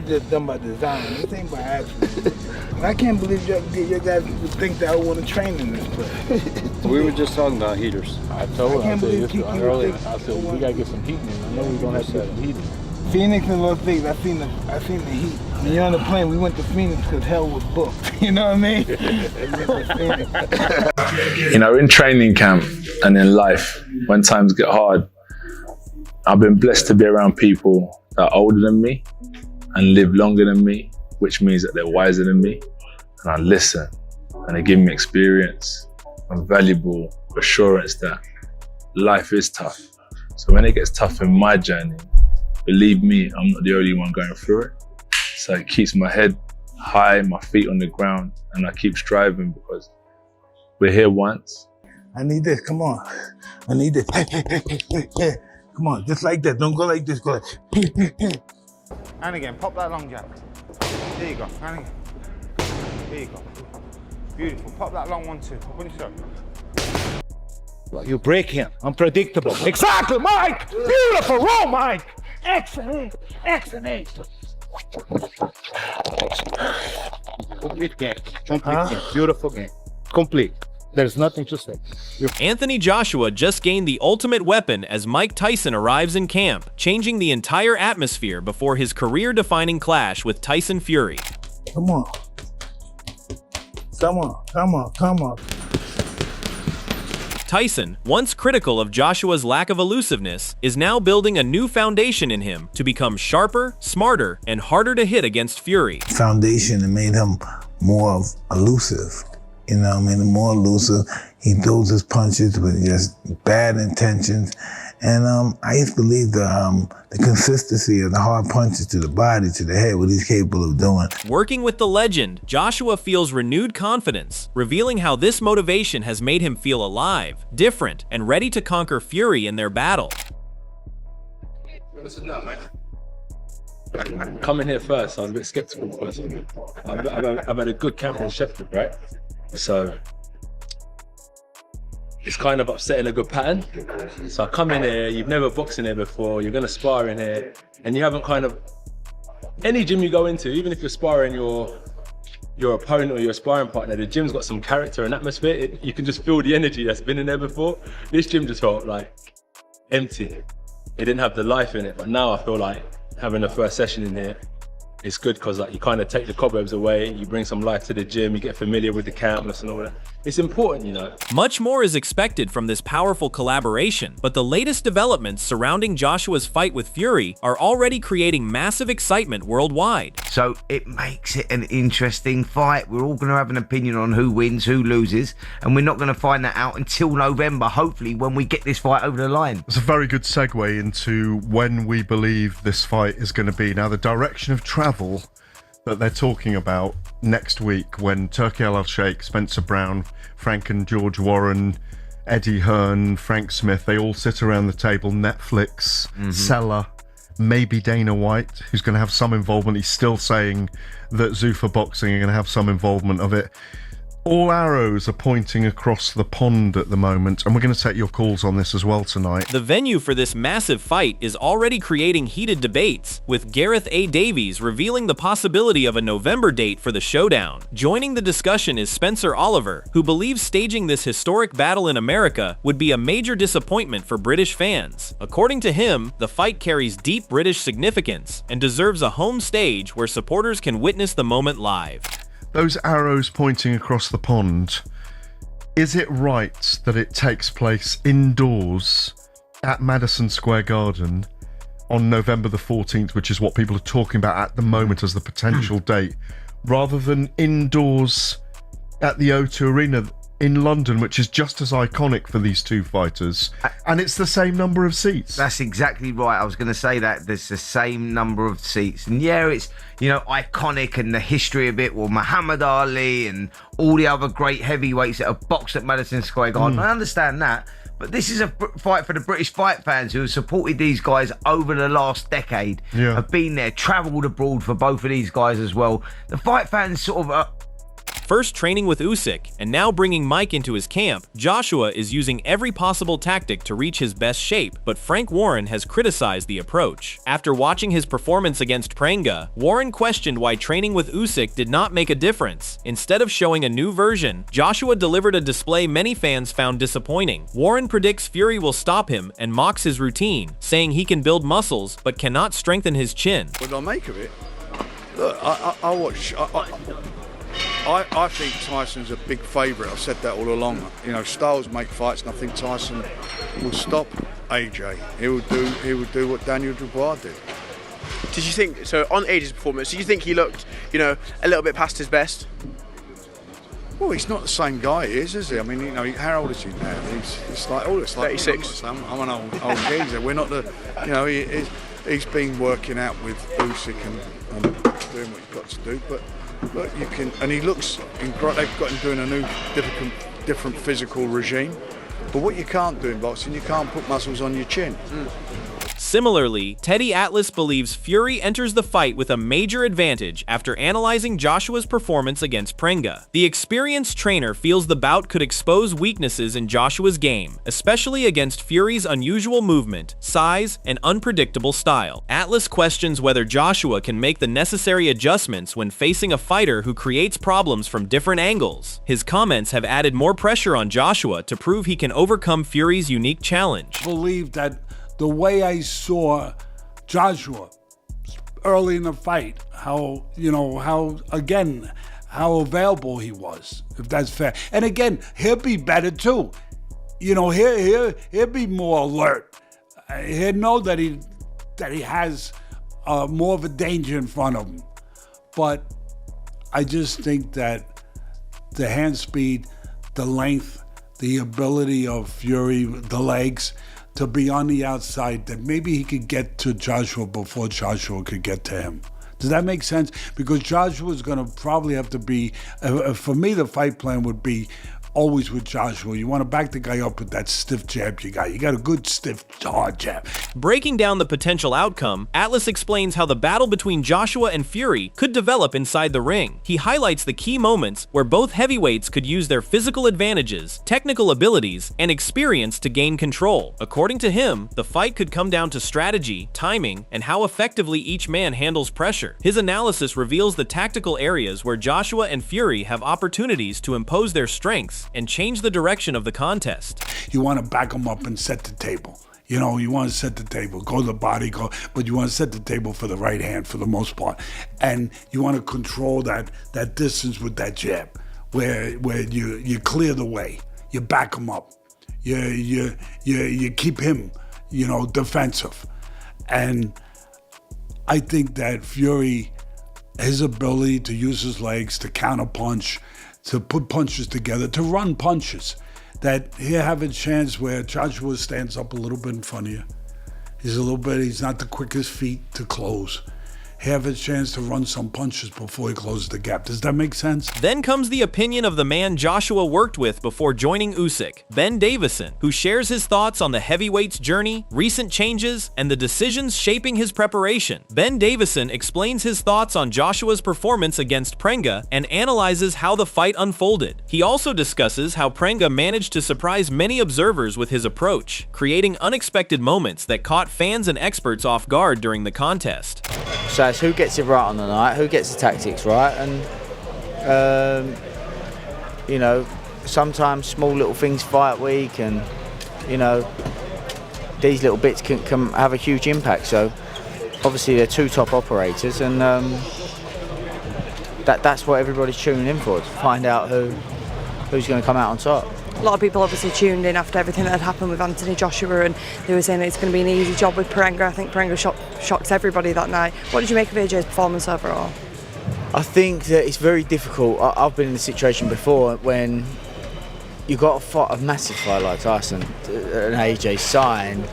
just done by design. This ain't by accident. And I can't believe you guys would think that I want to train in this place. We were just talking about heaters. I told him this earlier. I said we gotta get some heat in. I know we're gonna have to get some heat in. Phoenix and Las Vegas, I seen the heat. When you're on the plane, we went to Phoenix because hell was booked. You know what I mean? You know, in training camp and in life, when times get hard, I've been blessed to be around people that are older than me and live longer than me, which means that they're wiser than me. And I listen, and they give me experience and valuable assurance that life is tough. So when it gets tough in my journey, believe me, I'm not the only one going through it. So it keeps my head high, my feet on the ground, and I keep striving because we're here once. I need this, come on. I need this. Hey. Come on, just like that. Don't go like this, go like. And again, pop that long jab. There you go, and again. There you go. Beautiful, pop that long one too. Open your throat. Well, you break him, unpredictable. Exactly, Mike! Beautiful, roll, Mike! Excellent, excellent. Complete game, beautiful game, complete. There's nothing to say. Anthony Joshua just gained the ultimate weapon as Mike Tyson arrives in camp, changing the entire atmosphere before his career-defining clash with Tyson Fury. Come on. Come on, come on, come on. Tyson, once critical of Joshua's lack of elusiveness, is now building a new foundation in him to become sharper, smarter, and harder to hit against Fury. Foundation that made him more elusive. You know what I mean? The more elusive, he throws his punches with just bad intentions. And I used to believe the consistency of the hard punches to the body, to the head, what he's capable of doing. Working with the legend, Joshua feels renewed confidence, revealing how this motivation has made him feel alive, different, and ready to conquer Fury in their battle. Listen now, man. I come in here first, I was a bit skeptical first. I've had a good camp in Sheffield, right? So it's kind of upsetting a good pattern. So I come in here, you've never boxed in here before, you're gonna spar in here, and you haven't kind of, any gym you go into, even if you're sparring your opponent or your sparring partner, the gym's got some character and atmosphere. You can just feel the energy that's been in there before. This gym just felt like empty. It didn't have the life in it, but now I feel like having the first session in here, it's good because like you kind of take the cobwebs away, you bring some life to the gym, you get familiar with the canvas and all that. It's important, you know. Much more is expected from this powerful collaboration, but the latest developments surrounding Joshua's fight with Fury are already creating massive excitement worldwide. So it makes it an interesting fight. We're all going to have an opinion on who wins, who loses, and we're not going to find that out until November, hopefully, when we get this fight over the line. It's a very good segue into when we believe this fight is going to be. Now, the direction of travel that they're talking about next week, when Turki Al-Sheikh, Spencer Brown, Frank and George Warren, Eddie Hearn, Frank Smith, they all sit around the table. Netflix, Seller, maybe Dana White, who's going to have some involvement. He's still saying that Zuffa Boxing are going to have some involvement of it. All arrows are pointing across the pond at the moment, and we're going to take your calls on this as well tonight. The venue for this massive fight is already creating heated debates, with Gareth A. Davies revealing the possibility of a November date for the showdown. Joining the discussion is Spencer Oliver, who believes staging this historic battle in America would be a major disappointment for British fans. According to him, the fight carries deep British significance and deserves a home stage where supporters can witness the moment live. Those arrows pointing across the pond, is it right that it takes place indoors at Madison Square Garden on November the 14th, which is what people are talking about at the moment as the potential date, rather than indoors at the O2 Arena in London, which is just as iconic for these two fighters, and it's the same number of seats? That's exactly right. I was going to say that there's the same number of seats, and yeah, it's, you know, iconic, and the history of it, well, Muhammad Ali and all the other great heavyweights that have boxed at Madison Square Garden. I understand that, but this is a fight for the British fight fans who have supported these guys over the last decade, have been there, travelled abroad for both of these guys as well. The fight fans sort of first training with Usyk and now bringing Mike into his camp, Joshua is using every possible tactic to reach his best shape, but Frank Warren has criticized the approach. After watching his performance against Pringa, Warren questioned why training with Usyk did not make a difference. Instead of showing a new version, Joshua delivered a display many fans found disappointing. Warren predicts Fury will stop him and mocks his routine, saying he can build muscles but cannot strengthen his chin. What do I make of it? Look, I think Tyson's a big favourite. I've said that all along. You know, styles make fights, and I think Tyson will stop AJ. He will do what Daniel Dubois did. Did you think so on AJ's performance? Do you think he looked, you know, a little bit past his best? Well, he's not the same guy he is he? I mean, you know, how old is he now? It's like 36. I'm an old geezer. We're not the, you know, he's been working out with Usyk and doing what he's got to do. But look, you can, and he looks. They've got him doing a new, different physical regime. But what you can't do in boxing, you can't put muscles on your chin. Similarly, Teddy Atlas believes Fury enters the fight with a major advantage after analyzing Joshua's performance against Pringa. The experienced trainer feels the bout could expose weaknesses in Joshua's game, especially against Fury's unusual movement, size, and unpredictable style. Atlas questions whether Joshua can make the necessary adjustments when facing a fighter who creates problems from different angles. His comments have added more pressure on Joshua to prove he can overcome Fury's unique challenge. I believe that the way I saw Joshua early in the fight, how available he was, if that's fair. And again, he'll be better too. You know, he'll be more alert. He'll know that he has more of a danger in front of him. But I just think that the hand speed, the length, the ability of Fury, the legs, to be on the outside, that maybe he could get to Joshua before Joshua could get to him. Does that make sense? Because Joshua's going to probably have to be, for me, the fight plan would be always with Joshua. You want to back the guy up with that stiff jab you got. You got a good, stiff, hard jab. Breaking down the potential outcome, Atlas explains how the battle between Joshua and Fury could develop inside the ring. He highlights the key moments where both heavyweights could use their physical advantages, technical abilities, and experience to gain control. According to him, the fight could come down to strategy, timing, and how effectively each man handles pressure. His analysis reveals the tactical areas where Joshua and Fury have opportunities to impose their strengths and change the direction of the contest. You want to back them up and set the table. You know, you want to set the table, go to the body, but you want to set the table for the right hand for the most part. And you want to control that distance with that jab, where you clear the way, you back him up, you keep him, you know, defensive. And I think that Fury, his ability to use his legs to counter punch, to put punches together, to run punches, that he'll have a chance where Joshua stands up a little bit in front of you. He's not the quickest feet to close. He'll have a chance to run some punches before he closes the gap. Does that make sense? Then comes the opinion of the man Joshua worked with before joining Usyk, Ben Davison, who shares his thoughts on the heavyweight's journey, recent changes, and the decisions shaping his preparation. Ben Davison explains his thoughts on Joshua's performance against Pringa and analyzes how the fight unfolded. He also discusses how Pringa managed to surprise many observers with his approach, creating unexpected moments that caught fans and experts off guard during the contest. So it's who gets it right on the night, who gets the tactics right, and you know, sometimes small little things fight week, and you know, these little bits can have a huge impact. So obviously they're two top operators, and that's what everybody's tuning in for, to find out who's going to come out on top. A lot of people obviously tuned in after everything that had happened with Anthony Joshua, and they were saying it's going to be an easy job with Pringa. I think Pringa shocked everybody that night. What did you make of AJ's performance overall? I think that it's very difficult. I've been in the situation before when you got to fight a massive fight like Tyson, an AJ signed.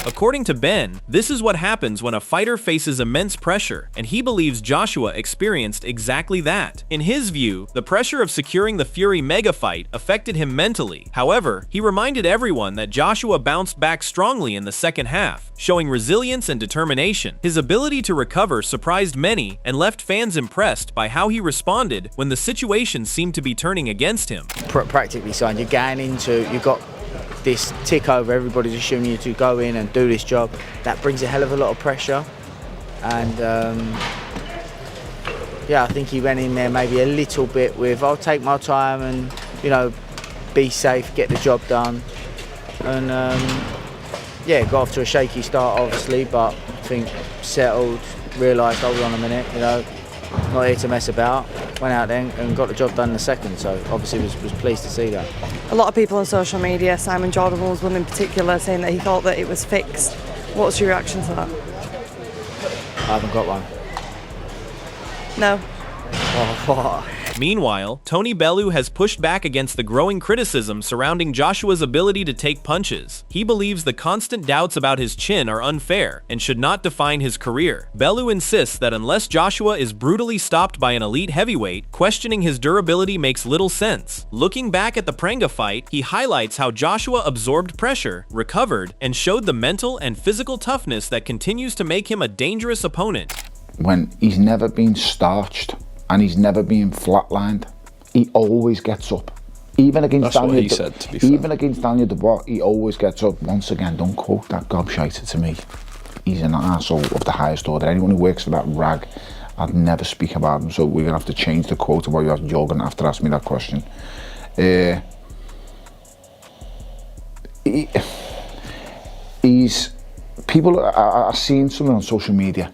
According to Ben, this is what happens when a fighter faces immense pressure, and he believes Joshua experienced exactly that. In his view, the pressure of securing the Fury mega fight affected him mentally. However, he reminded everyone that Joshua bounced back strongly in the second half, showing resilience and determination. His ability to recover surprised many and left fans impressed by how he responded when the situation seemed to be turning against him. Practically signed, you're going into, you've got this tick over, everybody's assuming you to go in and do this job. That brings a hell of a lot of pressure, and yeah, I think he went in there maybe a little bit with, I'll take my time and, you know, be safe, get the job done, and yeah, got off to a shaky start obviously, but I think settled, realised, hold on a minute, you know, not here to mess about. Went out there and got the job done in the second, so obviously was pleased to see that. A lot of people on social media, Simon Jordan was one in particular, saying that he thought that it was fixed. What's your reaction to that? I haven't got one. No. Oh, Meanwhile, Tony Bellew has pushed back against the growing criticism surrounding Joshua's ability to take punches. He believes the constant doubts about his chin are unfair and should not define his career. Bellew insists that unless Joshua is brutally stopped by an elite heavyweight, questioning his durability makes little sense. Looking back at the Pringa fight, he highlights how Joshua absorbed pressure, recovered, and showed the mental and physical toughness that continues to make him a dangerous opponent. When he's never been starched, and he's never been flatlined, he always gets up. Even against Daniel, even against Daniel Dubois, he always gets up. Once again, don't quote that gobshite to me. He's an arsehole of the highest order. Anyone who works for that rag, I'd never speak about him. So we're gonna have to change the quote about you. You're gonna have to ask me that question. He's people. I've seen something on social media,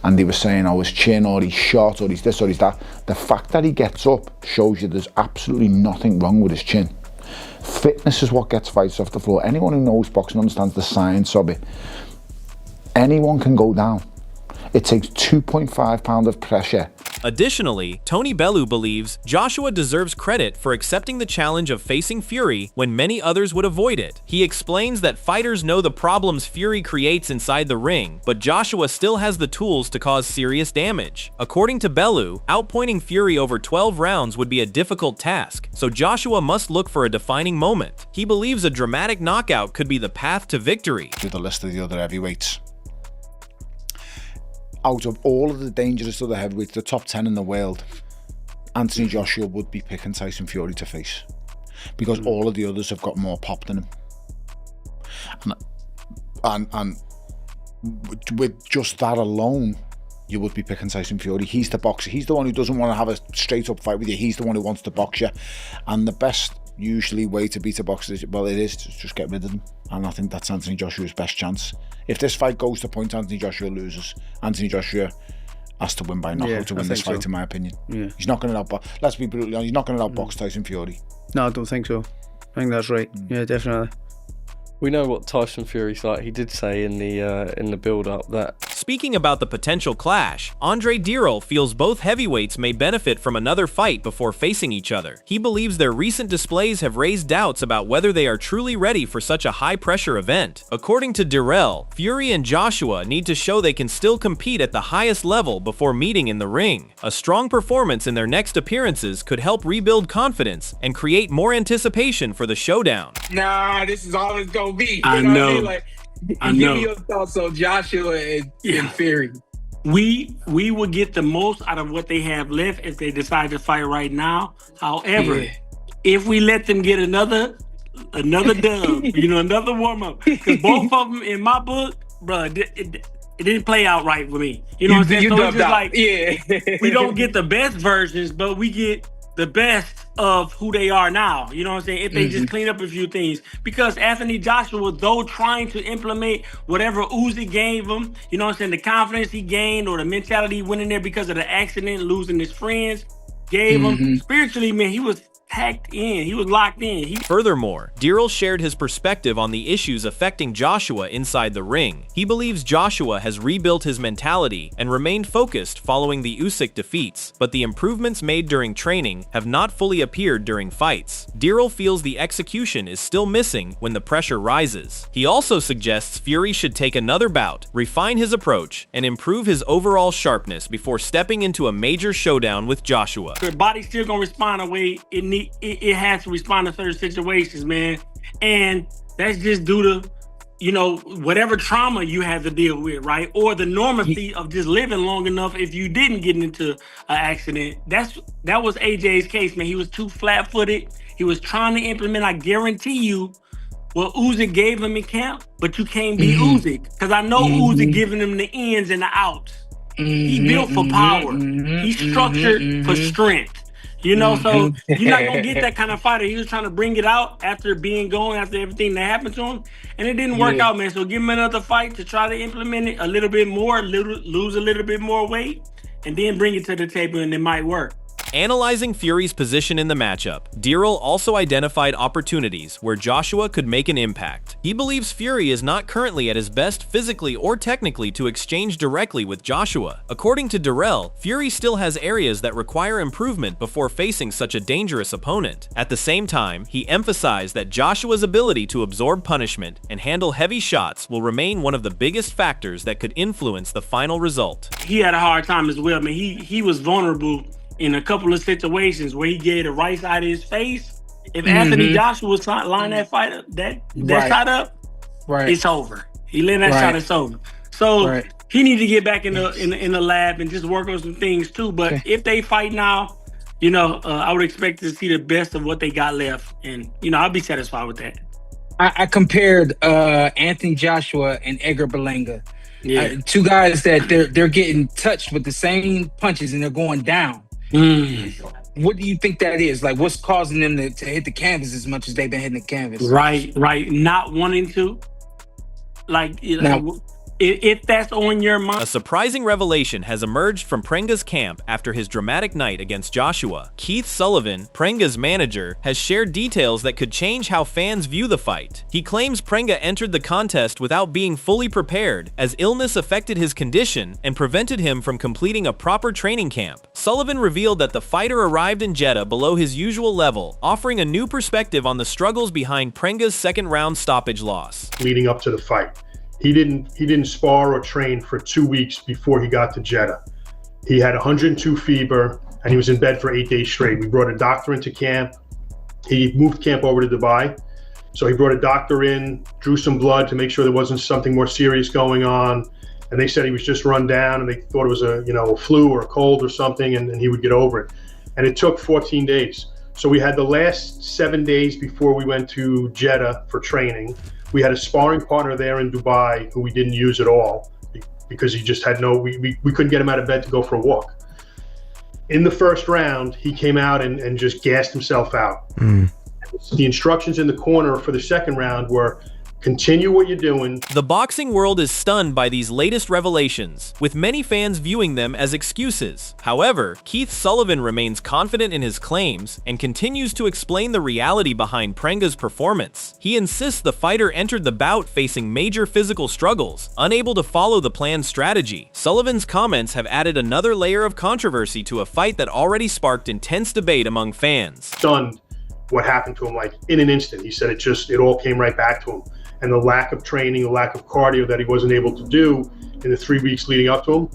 and they were saying, oh, his chin, or he's short, or he's this, or he's that. The fact that he gets up shows you there's absolutely nothing wrong with his chin. Fitness is what gets fights off the floor. Anyone who knows boxing understands the science of it. Anyone can go down. It takes 2.5 pounds of pressure. Additionally, Tony Bellew believes Joshua deserves credit for accepting the challenge of facing Fury when many others would avoid it. He explains that fighters know the problems Fury creates inside the ring, but Joshua still has the tools to cause serious damage. According to Bellew, outpointing Fury over 12 rounds would be a difficult task, so Joshua must look for a defining moment. He believes a dramatic knockout could be the path to victory. To the list of the other heavyweights. Out of all of the dangerous other heavyweights, the top 10 in the world, Anthony Joshua would be picking Tyson Fury to face, because all of the others have got more pop than him. And with just that alone, you would be picking Tyson Fury. He's the boxer. He's the one who doesn't want to have a straight up fight with you. He's the one who wants to box you. And the best usually way to beat a boxer is, well, it is to just get rid of them. And I think that's Anthony Joshua's best chance. If this fight goes to point Anthony Joshua loses, Anthony Joshua has to win by knockout to win this fight, in my opinion. Yeah. He's not going to outbox. Let's be brutally honest, he's not going to outbox Tyson Fury. No, I don't think so. I think that's right. Yeah, definitely. We know what Tyson Fury's like. He did say in the build-up that... Speaking about the potential clash, Andre Dirrell feels both heavyweights may benefit from another fight before facing each other. He believes their recent displays have raised doubts about whether they are truly ready for such a high-pressure event. According to Dirrell, Fury and Joshua need to show they can still compete at the highest level before meeting in the ring. A strong performance in their next appearances could help rebuild confidence and create more anticipation for the showdown. Nah, this is all it's gonna be. I know. Like, I give know. me your thoughts on Joshua and Fury. We would get the most out of what they have left if they decide to fight right now. However, if we let them get another dub, another warm up, because both of them in my book, bro, it didn't play out right for me. You know what I'm saying? So it's just like, we don't get the best versions, but we get the best of who they are now. You know what I'm saying? If they just clean up a few things. Because Anthony Joshua, though trying to implement whatever Uzi gave him, you know what I'm saying, the confidence he gained or the mentality he went in there because of the accident, losing his friends, gave him, spiritually, man, he was tacked in. He was locked in. Furthermore, Dirrell shared his perspective on the issues affecting Joshua inside the ring. He believes Joshua has rebuilt his mentality and remained focused following the Usyk defeats, but the improvements made during training have not fully appeared during fights. Dirrell feels the execution is still missing when the pressure rises. He also suggests Fury should take another bout, refine his approach, and improve his overall sharpness before stepping into a major showdown with Joshua. Your body's still gonna respond the way it has to respond to certain situations, man. And that's just due to, you know, whatever trauma you had to deal with, right? Or the normalcy of just living long enough if you didn't get into an accident. That was AJ's case, man. He was too flat-footed. He was trying to implement, I guarantee you, what Usyk gave him in camp, but you can't be Usyk. Because I know Usyk giving him the ins and the outs. He built for power. He's structured for strength. You know, so you're not gonna get that kind of fighter. He was trying to bring it out after being gone, after everything that happened to him, and it didn't work out, man. So give him another fight to try to implement it a little bit more, lose a little bit more weight, and then bring it to the table, and it might work. Analyzing Fury's position in the matchup, Dirrell also identified opportunities where Joshua could make an impact. He believes Fury is not currently at his best physically or technically to exchange directly with Joshua. According to Dirrell, Fury still has areas that require improvement before facing such a dangerous opponent. At the same time, he emphasized that Joshua's ability to absorb punishment and handle heavy shots will remain one of the biggest factors that could influence the final result. He had a hard time as well, man. He was vulnerable in a couple of situations where he gave the right side of his face. If Anthony Joshua was line that fight up, that shot up, it's over. He let that shot, it's over. So he needs to get back in the lab and just work on some things too. But if they fight now, you know, I would expect to see the best of what they got left, and you know, I'll be satisfied with that. I compared Anthony Joshua and Edgar Berlanga. Yeah. Two guys that they're getting touched with the same punches and they're going down. What do you think that is? Like, what's causing them to hit the canvas as much as they've been hitting the canvas? Right. Not wanting to. Like, you know, if that's on your mind. A surprising revelation has emerged from Pringa's camp after his dramatic night against Joshua. Keith Sullivan, Pringa's manager, has shared details that could change how fans view the fight. He claims Pringa entered the contest without being fully prepared, as illness affected his condition and prevented him from completing a proper training camp. Sullivan revealed that the fighter arrived in Jeddah below his usual level, offering a new perspective on the struggles behind Pringa's second-round stoppage loss. Leading up to the fight, he didn't spar or train for 2 weeks before he got to Jeddah. He had 102 fever and he was in bed for 8 days straight. We brought a doctor into camp. He moved camp over to Dubai. So he brought a doctor in, drew some blood to make sure there wasn't something more serious going on. And they said he was just run down and they thought it was a flu or a cold or something and he would get over it. And it took 14 days. So we had the last 7 days before we went to Jeddah for training. We had a sparring partner there in Dubai who we didn't use at all because he just had we couldn't get him out of bed to go for a walk. In the first round, he came out and just gassed himself out. The instructions in the corner for the second round were, continue what you're doing. The boxing world is stunned by these latest revelations, with many fans viewing them as excuses. However, Keith Sullivan remains confident in his claims and continues to explain the reality behind Pringa's performance. He insists the fighter entered the bout facing major physical struggles, unable to follow the planned strategy. Sullivan's comments have added another layer of controversy to a fight that already sparked intense debate among fans. Stunned what happened to him, like in an instant. He said it all came right back to him. And the lack of training, the lack of cardio that he wasn't able to do in the 3 weeks leading up to him,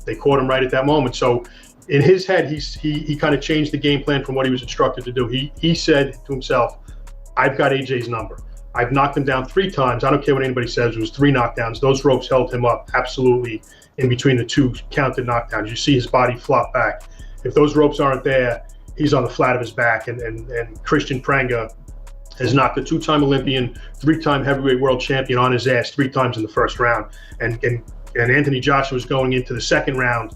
they caught him right at that moment. So in his head, he kind of changed the game plan from what he was instructed to do. He said to himself, I've got AJ's number. I've knocked him down 3 times. I don't care what anybody says. It was 3 knockdowns. Those ropes held him up absolutely in between the 2 counted knockdowns. You see his body flop back. If those ropes aren't there, he's on the flat of his back. And Christian Pringa has knocked a 2-time Olympian, 3-time heavyweight world champion on his ass 3 times in the first round. And Anthony Joshua is going into the second round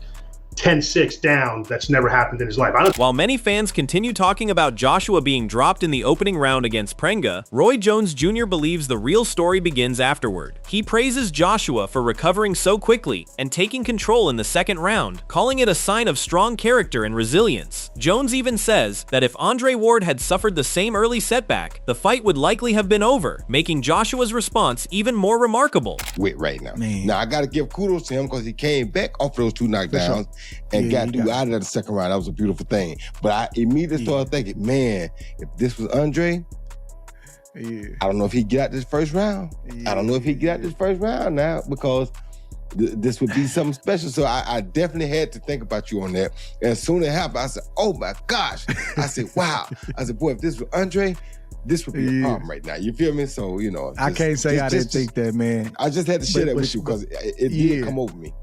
10-6 down. That's never happened in his life. While many fans continue talking about Joshua being dropped in the opening round against Pringa, Roy Jones Jr. believes the real story begins afterward. He praises Joshua for recovering so quickly and taking control in the second round, calling it a sign of strong character and resilience. Jones even says that if Andre Ward had suffered the same early setback, the fight would likely have been over, making Joshua's response even more remarkable. With right now. Now, I got to give kudos to him because he came back off those 2 knockdowns and got through out of the second round. That was a beautiful thing. But I immediately started thinking, man, if this was Andre, I don't know if he'd get out this first round. I don't know if he'd get out this first round now because this would be something special. So I definitely had to think about you on that. And as soon as it happened, I said, oh my gosh. I said, wow. I said, boy, if this was Andre, this would be a problem right now. You feel me? So, you know. I can't say I didn't think that, man. I just had to share that with you because it did come over me.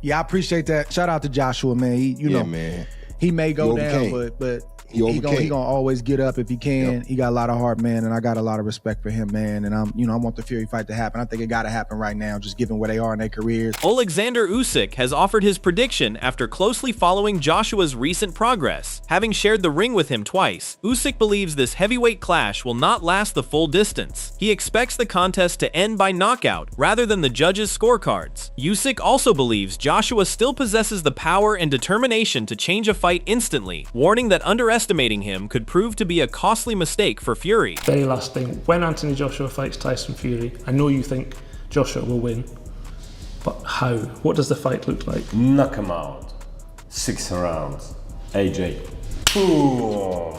Yeah, I appreciate that. Shout out to Joshua, man. He, you know, man. He may go down, but he gonna always get up if he can. He got a lot of heart, man, and I got a lot of respect for him, man. And I want the Fury fight to happen. I think it got to happen right now, just given where they are in their careers. Alexander Usyk has offered his prediction after closely following Joshua's recent progress. Having shared the ring with him twice, Usyk believes this heavyweight clash will not last the full distance. He expects the contest to end by knockout rather than the judges' scorecards. Usyk also believes Joshua still possesses the power and determination to change a fight instantly, warning that underestimating him could prove to be a costly mistake for Fury. Very last thing, when Anthony Joshua fights Tyson Fury, I know you think Joshua will win, but how? What does the fight look like? Knock him out. 6 rounds. AJ. Ooh.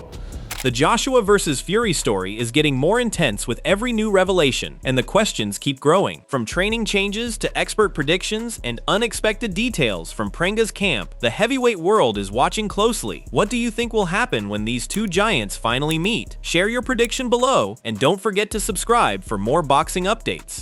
The Joshua vs. Fury story is getting more intense with every new revelation, and the questions keep growing. From training changes to expert predictions and unexpected details from Pringa's camp, the heavyweight world is watching closely. What do you think will happen when these two giants finally meet? Share your prediction below, and don't forget to subscribe for more boxing updates.